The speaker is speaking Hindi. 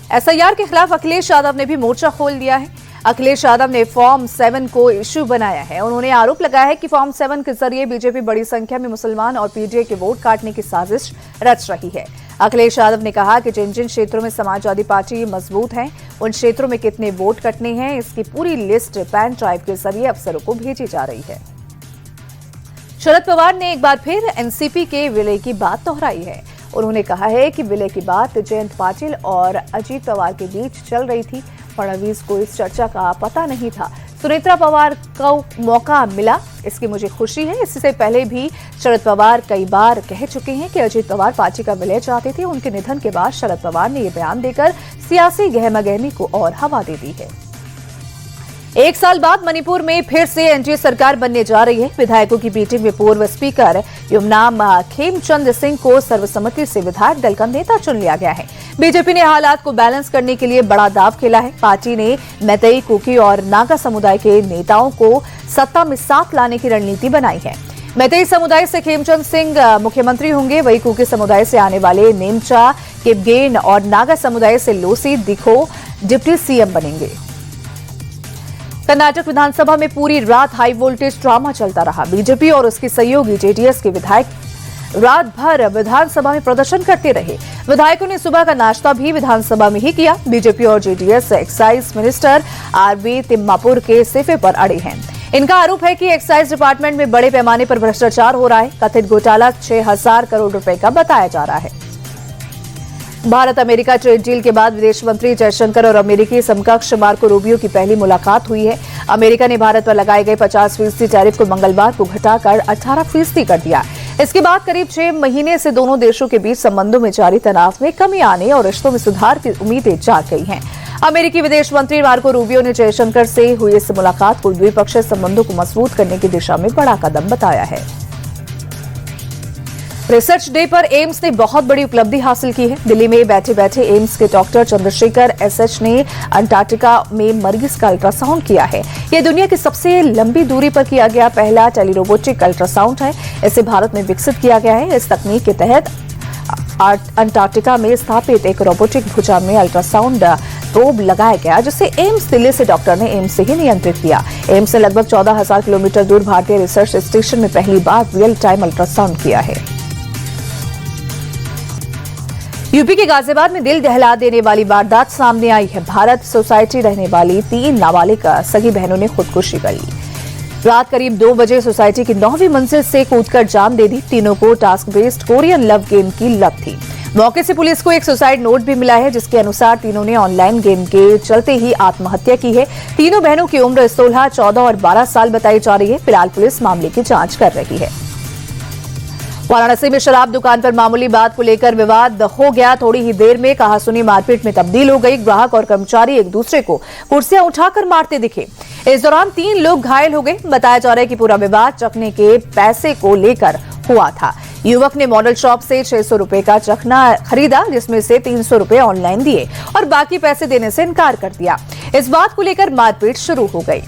एसआईआर के खिलाफ अखिलेश यादव ने भी मोर्चा खोल दिया है। अखिलेश यादव ने फॉर्म 7 को इश्यू बनाया है। उन्होंने आरोप लगाया है कि फॉर्म 7 के जरिए बीजेपी बड़ी संख्या में मुसलमान और पीडीए के वोट काटने की साजिश रच रही है। अखिलेश यादव ने कहा कि जिन जिन क्षेत्रों में समाजवादी पार्टी मजबूत है, उन क्षेत्रों में कितने वोट कटने हैं, इसकी पूरी लिस्ट पेन ड्राइव के जरिए अफसरों को भेजी जा रही है। शरद पवार ने एक बार फिर एनसीपी के विलय की बात दोहराई है। उन्होंने कहा है कि विलय की बात जयंत पाटिल और अजीत पवार के बीच चल रही थी। फडणवीस को इस चर्चा का पता नहीं था। सुनेत्रा पवार को मौका मिला, इसकी मुझे खुशी है। इससे पहले भी शरद पवार कई बार कह चुके हैं कि अजीत पवार पार्टी का विलय चाहते थे। उनके निधन के बाद शरद पवार ने यह बयान देकर सियासी गहमागहमी को और हवा दे दी है। एक साल बाद मणिपुर में फिर से एनडीए सरकार बनने जा रही है। विधायकों की मीटिंग में पूर्व स्पीकर युमनाम खेमचंद सिंह को सर्वसम्मति से विधायक दल का नेता चुन लिया गया है। बीजेपी ने हालात को बैलेंस करने के लिए बड़ा दांव खेला है। पार्टी ने मैतेई, कुकी और नागा समुदाय के नेताओं को सत्ता में साथ लाने की रणनीति बनाई है। मैतेई समुदाय से खेमचंद सिंह मुख्यमंत्री होंगे, वही कुकी समुदाय से आने वाले नेमचा किपगेन और नागा समुदाय से लोसी दिखो डिप्टी सीएम बनेंगे। कर्नाटक विधानसभा में पूरी रात हाई वोल्टेज ड्रामा चलता रहा। बीजेपी और उसकी सहयोगी जेडीएस के विधायक रात भर विधानसभा में प्रदर्शन करते रहे। विधायकों ने सुबह का नाश्ता भी विधानसभा में ही किया। बीजेपी और JDS excise minister RB Timmapur के इस्तीफे पर अड़े हैं। इनका आरोप है कि एक्साइज डिपार्टमेंट में बड़े पैमाने पर भ्रष्टाचार हो रहा है। कथित घोटाला 6,000 करोड़ रुपए का बताया जा रहा है। भारत अमेरिका ट्रेड डील के बाद विदेश मंत्री जयशंकर और अमेरिकी समकक्ष मार्को रूबियो की पहली मुलाकात हुई है। अमेरिका ने भारत पर लगाए गए 50% टैरिफ को मंगलवार को घटाकर 18% कर दिया। इसके बाद करीब 6 महीने से दोनों देशों के बीच संबंधों में जारी तनाव में कमी आने और रिश्तों में सुधार की उम्मीदें जाग गई हैं। अमेरिकी विदेश मंत्री मार्को रूबियो ने जयशंकर से हुई इस मुलाकात को द्विपक्षीय संबंधों को मजबूत करने की दिशा में बड़ा कदम बताया है। रिसर्च डे पर एम्स ने बहुत बड़ी उपलब्धि हासिल की है। दिल्ली में बैठे बैठे एम्स के डॉक्टर चंद्रशेखर एसएच ने अंटार्कटिका में मरीज का अल्ट्रासाउंड किया है। यह दुनिया की सबसे लंबी दूरी पर किया गया पहला टेलीरोबोटिक अल्ट्रासाउंड है। इसे भारत में विकसित किया गया है। इस तकनीक के तहत अंटार्कटिका में स्थापित एक रोबोटिक भुजा में अल्ट्रासाउंड प्रोब लगाया गया, जिसे एम्स दिल्ली से डॉक्टर ने एम्स से ही नियंत्रित किया। एम्स ने लगभग 14,000 किलोमीटर दूर भारतीय रिसर्च स्टेशन में पहली बार रियल टाइम अल्ट्रासाउंड किया है। यूपी के गाजियाबाद में दिल दहला देने वाली वारदात सामने आई है। भारत सोसाइटी रहने वाली 3 नाबालिग सगी बहनों ने खुदकुशी कर ली। रात करीब 2 बजे सोसाइटी की 9वीं मंजिल से कूदकर जान दे दी। तीनों को task based Korean love game की लत थी। मौके से पुलिस को एक सुसाइड नोट भी मिला है, जिसके अनुसार तीनों ने ऑनलाइन गेम के चलते ही आत्महत्या की है। तीनों बहनों की उम्र 16, 14 और 12 साल बताई जा रही है। फिलहाल पुलिस मामले की जांच कर रही है। वाराणसी में शराब दुकान पर मामूली बात को लेकर विवाद हो गया। थोड़ी ही देर में कहासुनी मारपीट में तब्दील हो गई। ग्राहक और कर्मचारी एक दूसरे को कुर्सियां उठाकर मारते दिखे। इस दौरान 3 लोग घायल हो गए। बताया जा रहा है कि पूरा विवाद चखने के पैसे को लेकर हुआ था। युवक ने मॉडल शॉप से 600 रुपए का चखना खरीदा, जिसमें से 300 रुपए ऑनलाइन दिए और बाकी पैसे देने से इनकार कर दिया। इस बात को लेकर मारपीट शुरू हो गई।